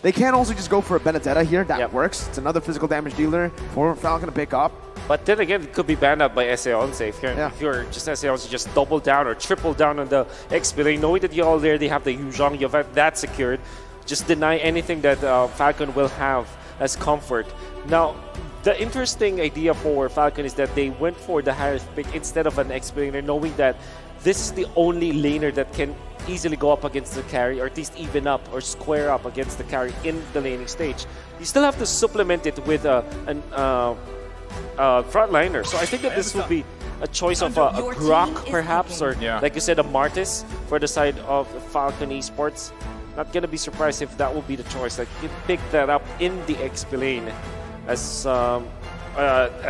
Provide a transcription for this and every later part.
They can also just go for a Benedetta here. That works. It's another physical damage dealer for Falcon to pick up. But then again, it could be banned out by S11. If you're just S11, just double down or triple down on the XP lane, knowing that you already have the Yuzhong, you have that secured. Just deny anything that Falcon will have as comfort. Now, the interesting idea for Falcon is that they went for the higher pick instead of an XP laner, knowing that this is the only laner that can easily go up against the carry, or at least even up or square up against the carry in the laning stage. You still have to supplement it with a frontliner. So I think that this will be a choice of a Grok, perhaps, or like you said, a Martis for the side of Falcon Esports. Not gonna be surprised if that will be the choice. Like you pick that up in the XP lane as a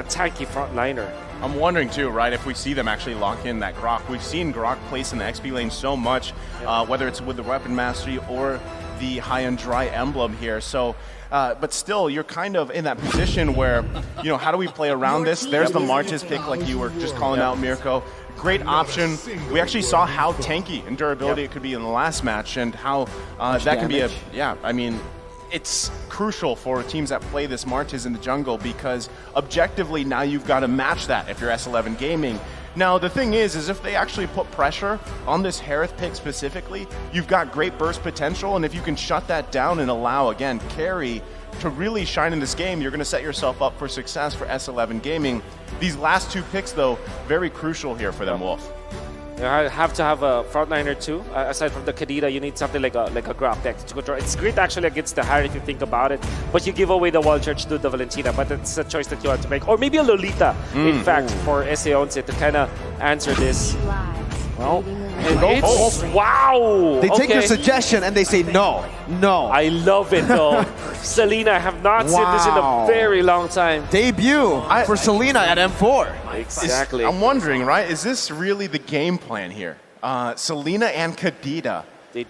tanky frontliner. I'm wondering too, right, if we see them actually lock in that Grok. We've seen Grok place in the XP lane so much, whether it's with the Weapon Mastery or the High and Dry emblem here. So, but still, you're kind of in that position where, you know, how do we play around this? There's the Marches pick, like you were just calling out, Mirko. Great option. We actually saw how tanky and durability it could be in the last match, and how that can be I mean, it's crucial for teams that play this Marches in the jungle, because objectively now you've got to match that if you're S11 Gaming. Now the thing is if they actually put pressure on this Harith pick specifically, you've got great burst potential, and if you can shut that down and allow, again, carry to really shine in this game, you're going to set yourself up for success for S11 Gaming. These last two picks, though, very crucial here for them, Wolf. You have to have a frontliner too. Aside from the Kadita, you need something like a Grok deck to control. It's great actually against the Harry if you think about it, but you give away the Wall Church to the Valentina, but it's a choice that you have to make. Or maybe a Lolita, in fact, for S11 to kind of answer this. Well, wow! They take your suggestion and they say no. I love it though. Selena, I have not seen this in a very long time. Debut for Selena at M4. Exactly. I'm wondering, right? Is this really the game plan here? Selena and Kadita.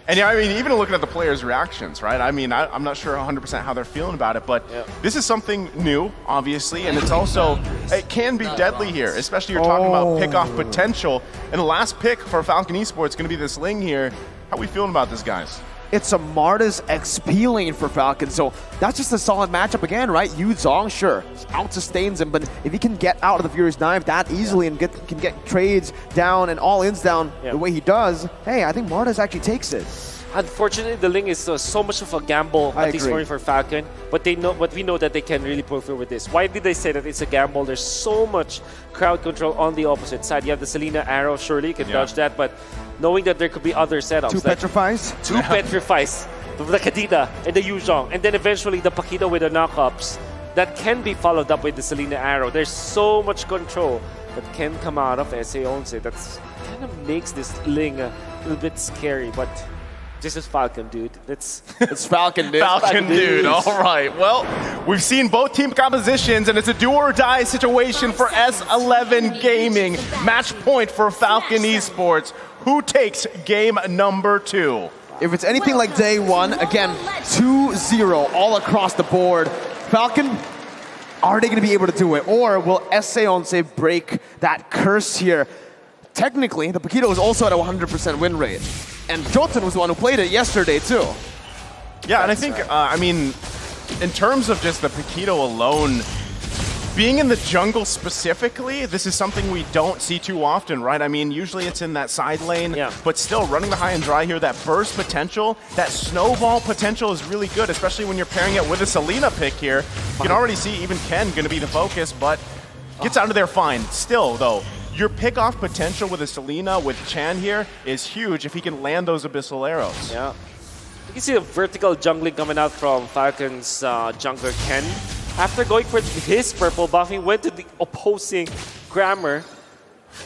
And I mean, even looking at the players' reactions, right? I mean, I'm not sure 100% how they're feeling about it, but this is something new, obviously, and it's also, it can be deadly here, especially you're talking about pick-off potential. And the last pick for Falcon Esports is going to be this Ling here. How are we feeling about this, guys? It's a Marta's XP lane for Falcon, so that's just a solid matchup again, right? Yu Zhong, sure, out-sustains him, but if he can get out of the Furious Knife that easily and can get trades down and all-ins down the way he does, hey, I think Marta's actually takes it. Unfortunately, the Ling is so much of a gamble, at least for Falcon, but we know that they can really prefer with this. Why did they say that it's a gamble? There's so much crowd control on the opposite side. You have the Selena arrow, surely you can dodge that, but knowing that there could be other setups. Two petrifies? Two petrifies. The Kadita and the Yuzhong, and then eventually the Pakita with the knockups. That can be followed up with the Selena arrow. There's so much control that can come out of S11. That's kind of makes this Ling a little bit scary, but this is Falcon, dude. It's Falcon, dude. Falcon, dude. All right. Well, we've seen both team compositions, and it's a do-or-die situation for S11 Gaming. Match point for Falcon Esports. Who takes game number 2? If it's anything like day one, again, 2-0 all across the board. Falcon, are they going to be able to do it? Or will S11 break that curse here? Technically, the Paquito was also at a 100% win rate. And Jotun was the one who played it yesterday, too. Yeah, and I think, I mean, in terms of just the Paquito alone, being in the jungle specifically, this is something we don't see too often, right? I mean, usually it's in that side lane, but still running the high and dry here, that burst potential, that snowball potential is really good, especially when you're pairing it with a Selena pick here. You can already see even Ken going to be the focus, but gets out of there fine. Still, though, your pick-off potential with a Selena, with Chan here, is huge if he can land those Abyssal arrows. Yeah. You can see the vertical jungling coming out from Falcon's jungler Ken. After going for his purple buff, he went to the opposing Grammar.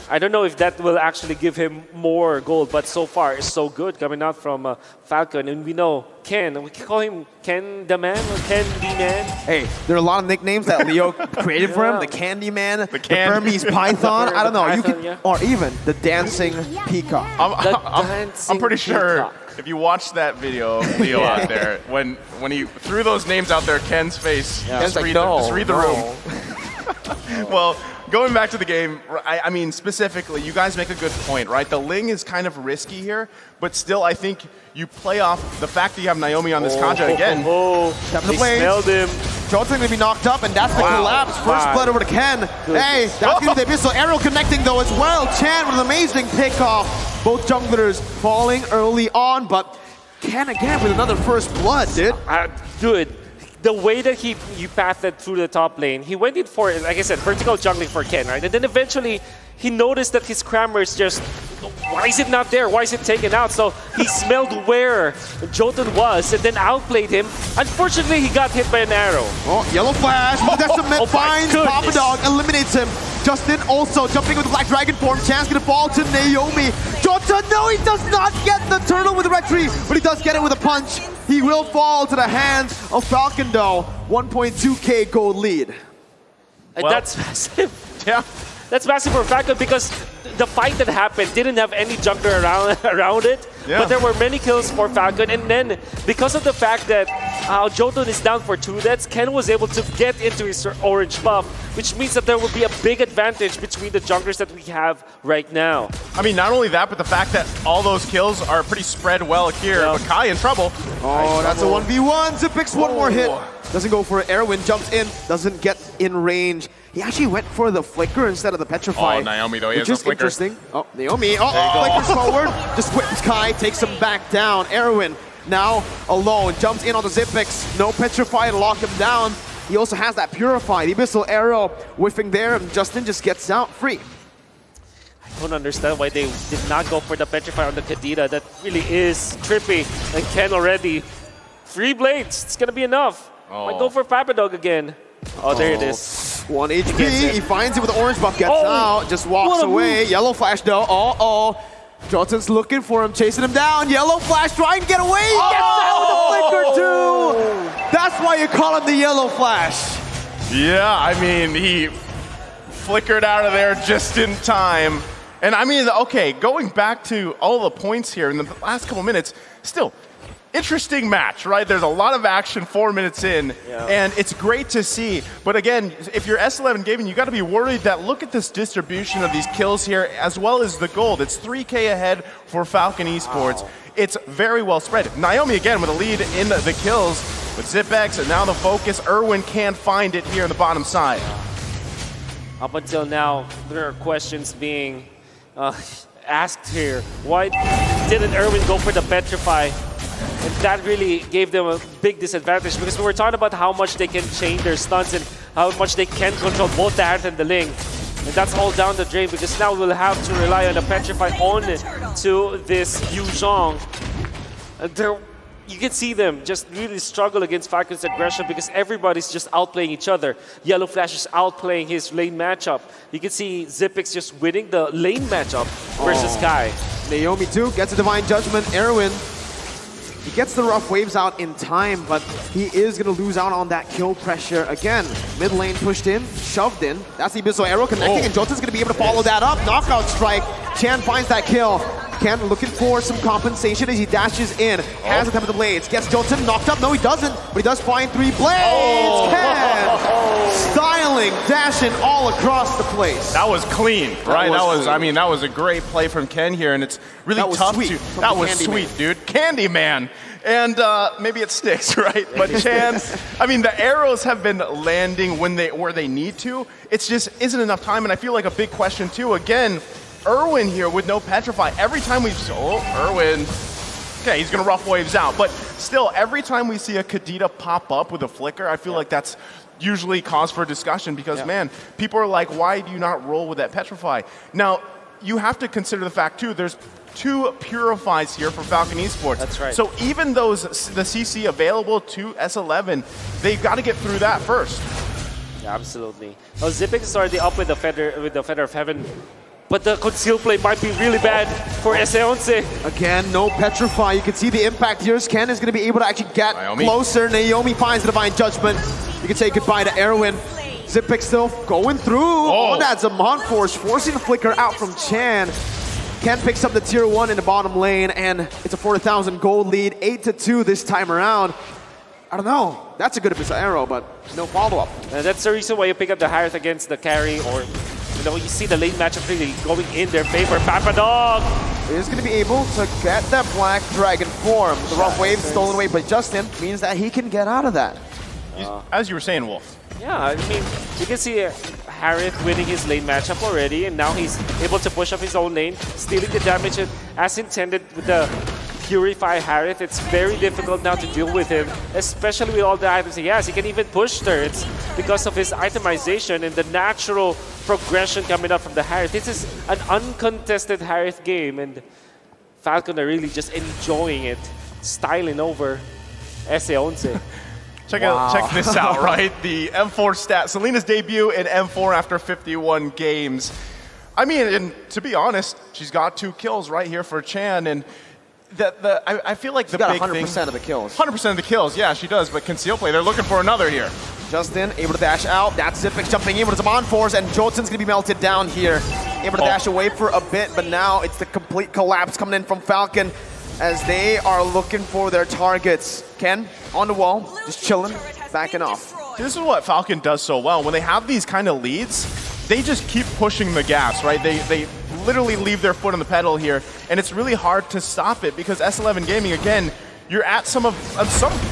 I don't know if that will actually give him more gold, but so far it's so good coming out from Falcon. And we know Ken, we can call him Ken the Man or Ken the Man. Hey, there are a lot of nicknames that Leo created for him. The Candy Man, the Burmese Python, I don't know. You can, or even the Dancing Peacock. I'm pretty sure if you watch that video of Leo out there, when he threw those names out there, Ken's face, just read the room. Well, going back to the game, I mean, specifically, you guys make a good point, right? The Ling is kind of risky here, but still, I think you play off the fact that you have Naomi on this contract again. They smelled him. Johnson gonna be knocked up, and that's the collapse. First blood over to Ken. Hey, that's gonna be the missile. Arrow connecting though as well. Chan with an amazing pickoff. Both junglers falling early on, but Ken again with another first blood, dude. Dude, the way that he pathed through the top lane, he went in for, like I said, vertical jungling for Ken, right? And then eventually, he noticed that his Crammer is just, why is it not there? Why is it taken out? So he smelled where Jotun was and then outplayed him. Unfortunately, he got hit by an arrow. Oh, yellow flash. Finds Papa Dog, eliminates him. Justin also jumping with the Black Dragon form. Chance gonna fall to Naomi. Jotun, no, he does not get the turtle with the red tree, but he does get it with a punch. He will fall to the hands of Falcon though. 1.2k gold lead. And that's massive. Yeah. That's massive for Falcon because the fight that happened didn't have any jungler around it, but there were many kills for Falcon. And then because of the fact that Jotun is down for 2 deaths, Ken was able to get into his orange buff, which means that there will be a big advantage between the junglers that we have right now. I mean, not only that, but the fact that all those kills are pretty spread well here, but Kai in trouble. Oh, that's a 1v1. Zipix one more hit. Doesn't go for it. Erwin jumps in, doesn't get in range. He actually went for the flicker instead of the petrify. Oh, Naomi though, he has which a flicker. is interesting. Oh, Naomi, flickers forward, just whips Kai, takes him back down. Erwin now alone, jumps in on the Zipix. No petrify to lock him down. He also has that purify. The abyssal arrow whiffing there, and Justin just gets out free. I don't understand why they did not go for the petrify on the Kadita. That really is trippy. And Ken already. 3 blades, it's gonna be enough. Might go for Papadog again. Oh, there it is. 1 HP, he finds it with the orange buff, gets out, just walks away. Move. Yellow flash though, Jotun's looking for him, chasing him down. Yellow flash, trying to get away, he gets out with the flicker too! That's why you call him the yellow flash. Yeah, I mean, he flickered out of there just in time. And I mean, okay, going back to all the points here in the last couple minutes, still, interesting match, right? There's a lot of action 4 minutes in, and it's great to see. But again, if you're S11 Gaming, you got to be worried that look at this distribution of these kills here, as well as the gold. It's 3K ahead for Falcon Esports. Wow. It's very well spread. Naomi again with a lead in the kills with Zipex, and now the focus. Erwin can't find it here on the bottom side. Up until now, there are questions being asked here. Why didn't Erwin go for the petrify? And that really gave them a big disadvantage because we were talking about how much they can chain their stunts and how much they can control both the Hearth and the Ling. And that's all down the drain because now we'll have to rely on the petrify on to this Yu Zhong. You can see them just really struggle against Falcon's aggression because everybody's just outplaying each other. Yellow Flash is outplaying his lane matchup. You can see Zipix just winning the lane matchup versus Kai. Naomi too gets a Divine Judgment. Erwin, he gets the rough waves out in time, but he is going to lose out on that kill pressure again. Mid lane pushed in, shoved in. That's the Abyssal Arrow connecting, and Jotun's going to be able to follow that up. Knockout strike. Chan finds that kill. Ken looking for some compensation as he dashes in. Has a time of the blades. Gets Jotun knocked up. No, he doesn't, but he does find 3 blades. Ken styling, dashing all across the place. That was clean, right? That was a great play from Ken here, and it's really tough to. That was sweet, dude. Candyman. And maybe it sticks, right? But Chan, I mean, the arrows have been landing where they need to. It's just isn't enough time, and I feel like a big question too. Again, Erwin here with no petrify. Every time we Erwin, okay, he's gonna rough waves out. But still, every time we see a Kadita pop up with a flicker, I feel like that's usually cause for discussion because man, people are like, why do you not roll with that petrify? Now, you have to consider the fact too, there's 2 purifies here for Falcon Esports. That's right. So even those the CC available to S11, they've got to get through that first. Yeah, absolutely. Well, Zipix is already up with the Feather of Heaven. But the conceal play might be really bad for S11. Again, no petrify. You can see the impact here. Ken is going to be able to actually get closer. Naomi finds the Divine Judgment. You can say goodbye to Erwin. Zipix still going through on that Zaman Force, forcing the flicker out from Chan. Ken picks up the tier 1 in the bottom lane, and it's a 4,000 gold lead, 8-2 this time around. I don't know. That's a good Abyssal Arrow, but no follow-up. And that's the reason why you pick up the Hearth against the carry or You know, you see the lane matchup really going in their favor. Papadog is going to be able to get that Black Dragon form. The rough wave stolen away by Justin means that he can get out of that. As you were saying, Wolf. Yeah, I mean, you can see Harith winning his lane matchup already, and now he's able to push up his own lane, stealing the damage as intended with the Purify Harith. It's very difficult now to deal with him, especially with all the items he has. He can even push turrets because of his itemization and the natural progression coming up from the Harith. This is an uncontested Harith game, and Falcon are really just enjoying it, styling over S11. Check this out, right? The M4 stat. Selena's debut in M4 after 51 games. I mean, and to be honest, she's got 2 kills right here for Chan, and I feel like the big thing... 100% of the kills. 100% of the kills, yeah, she does, but conceal play, they're looking for another here. Justin able to dash out. That's Zipix jumping in with his on-force, and Jotun's going to be melted down here. Able to dash away for a bit, but now it's the complete collapse coming in from Falcon as they are looking for their targets. Ken, on the wall, just chilling, backing off. This is what Falcon does so well. When they have these kind of leads, they just keep pushing the gas, right? They literally leave their foot on the pedal here, and it's really hard to stop it because S11 Gaming, again, you're at some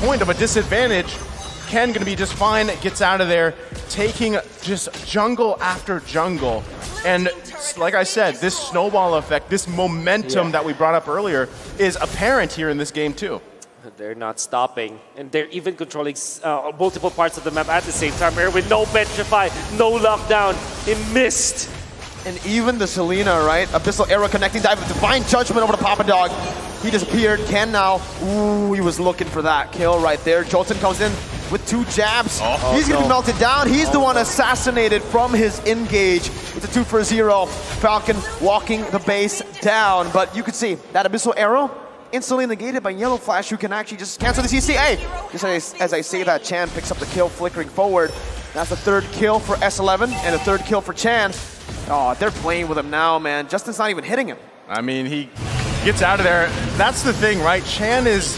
point of a disadvantage. Ken gonna be just fine, gets out of there, taking just jungle after jungle. And like I said, this snowball effect, this momentum that we brought up earlier is apparent here in this game too. They're not stopping, and they're even controlling multiple parts of the map at the same time. Erwin, no petrify, no lockdown, he missed. And even the Selena, right? Abyssal Arrow connecting dive with Divine Judgment over to Papadog. He disappeared. Ken now, ooh, he was looking for that kill right there. Jolton comes in with 2 jabs. He's gonna be melted down. He's the one assassinated from his engage. It's a 2 for 0. Falcon walking the base down, but you could see that Abyssal Arrow instantly negated by Yellow Flash, who can actually just cancel the CCA. Just as I say that, Chan picks up the kill, flickering forward. That's the 3rd kill for S11 and the 3rd kill for Chan. Oh, they're playing with him now, man. Justin's not even hitting him. I mean, he gets out of there. That's the thing, right? Chan is,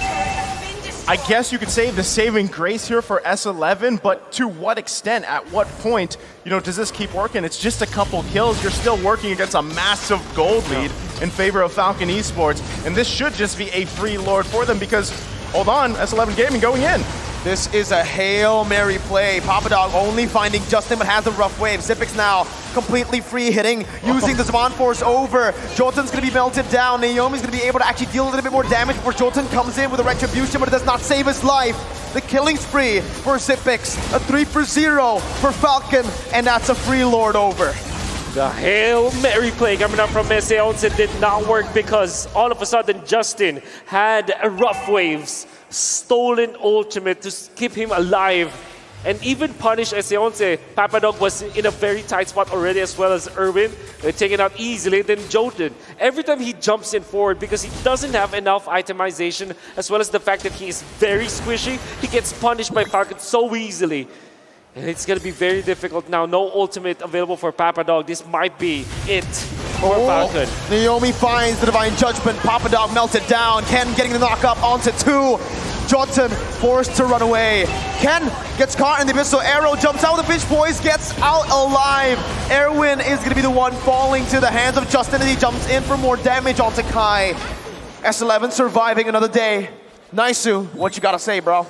I guess you could say, the saving grace here for S11, but to what extent, at what point, you know, does this keep working? It's just a couple kills. You're still working against a massive gold lead in favor of Falcon Esports, and this should just be a free lord for them because, hold on, S11 Gaming going in. This is a Hail Mary play. Papadog only finding Justin, but has a rough wave. Zipix now completely free hitting, using the Zaman Force over. Jolton's gonna be melted down. Naomi's gonna be able to actually deal a little bit more damage before Jolton comes in with a Retribution, but it does not save his life. The killing spree for Zipix, a 3 for 0 for Falcon, and that's a free lord over. The Hail Mary play coming up from S11 did not work because all of a sudden Justin had a rough waves, stolen ultimate to keep him alive and even punish S11. Papadog was in a very tight spot already, as well as Erwin. They're taken out easily. Then Jotun, every time he jumps in forward because he doesn't have enough itemization, as well as the fact that he is very squishy, he gets punished by Falcon so easily. And it's going to be very difficult now. No ultimate available for Papadog. This might be it for Falcon. Naomi finds the Divine Judgment. Papadog melted down. Ken getting the knock up onto 2. Jotun forced to run away. Ken gets caught in the Abyssal Arrow, jumps out with the Fish Boys, gets out alive. Erwin is going to be the one falling to the hands of Justin as he jumps in for more damage onto Kai. S11 surviving another day. Naisu, what you got to say, bro?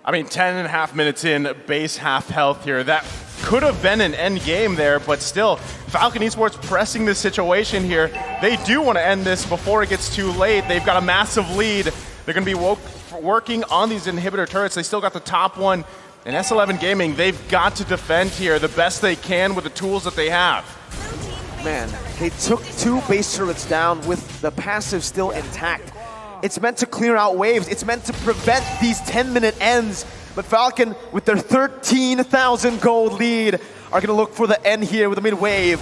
I mean, 10.5 minutes in, base half health here. That could have been an end game there, but still, Falcon Esports pressing this situation here. They do want to end this before it gets too late. They've got a massive lead. They're going to be working on these inhibitor turrets. They still got the top one. And S11 Gaming, they've got to defend here the best they can with the tools that they have. Man, they took 2 base turrets down with the passive still intact. It's meant to clear out waves. It's meant to prevent these 10-minute ends. But Falcon, with their 13,000 gold lead, are going to look for the end here with a mid-wave.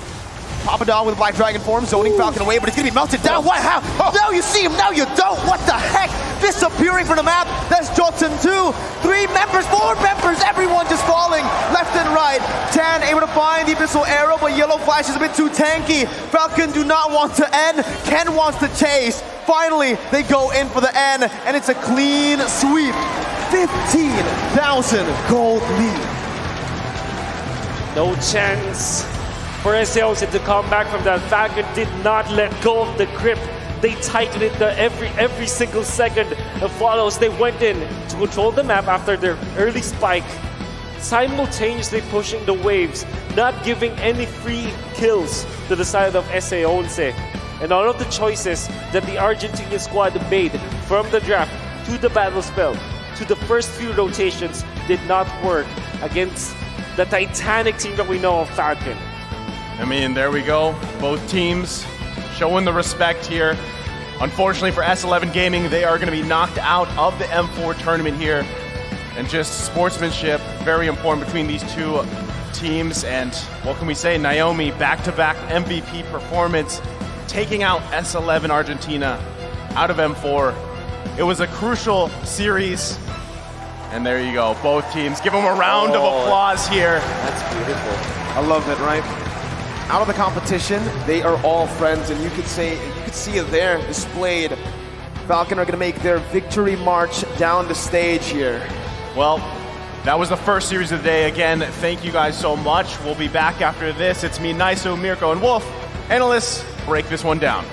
Papadog with Black Dragon form, zoning Falcon away, but he's going to be melted down. What? How? Now you see him, now you don't. What the heck? Disappearing from the map. That's Jotun 2. 3 members, 4 members, everyone just falling left and right. Tan able to find the Abyssal Arrow, but Yellow Flash is a bit too tanky. Falcon do not want to end. Ken wants to chase. Finally, they go in for the end, and it's a clean sweep. 15,000 gold lead. No chance for S11 to come back from that. Falcon did not let go of the grip. They tightened it every single second that follows. They went in to control the map after their early spike, simultaneously pushing the waves, not giving any free kills to the side of S11. And all of the choices that the Argentinian squad made from the draft to the battle spell to the first few rotations did not work against the titanic team that we know of Falcon. I mean, there we go. Both teams showing the respect here. Unfortunately for S11 Gaming, they are going to be knocked out of the M4 tournament here. And just sportsmanship, very important between these two teams. And what can we say? Naomi, back-to-back MVP performance, taking out S11 Argentina out of M4. It was a crucial series. And there you go, both teams. Give them a round of applause here. That's beautiful. I love it, right? Out of the competition, they are all friends, and you could see it there displayed. Falcon are going to make their victory march down the stage here. Well, that was the first series of the day. Again, thank you guys so much. We'll be back after this. It's me, Naisu, Mirko, and Wolf. Analysts, break this one down.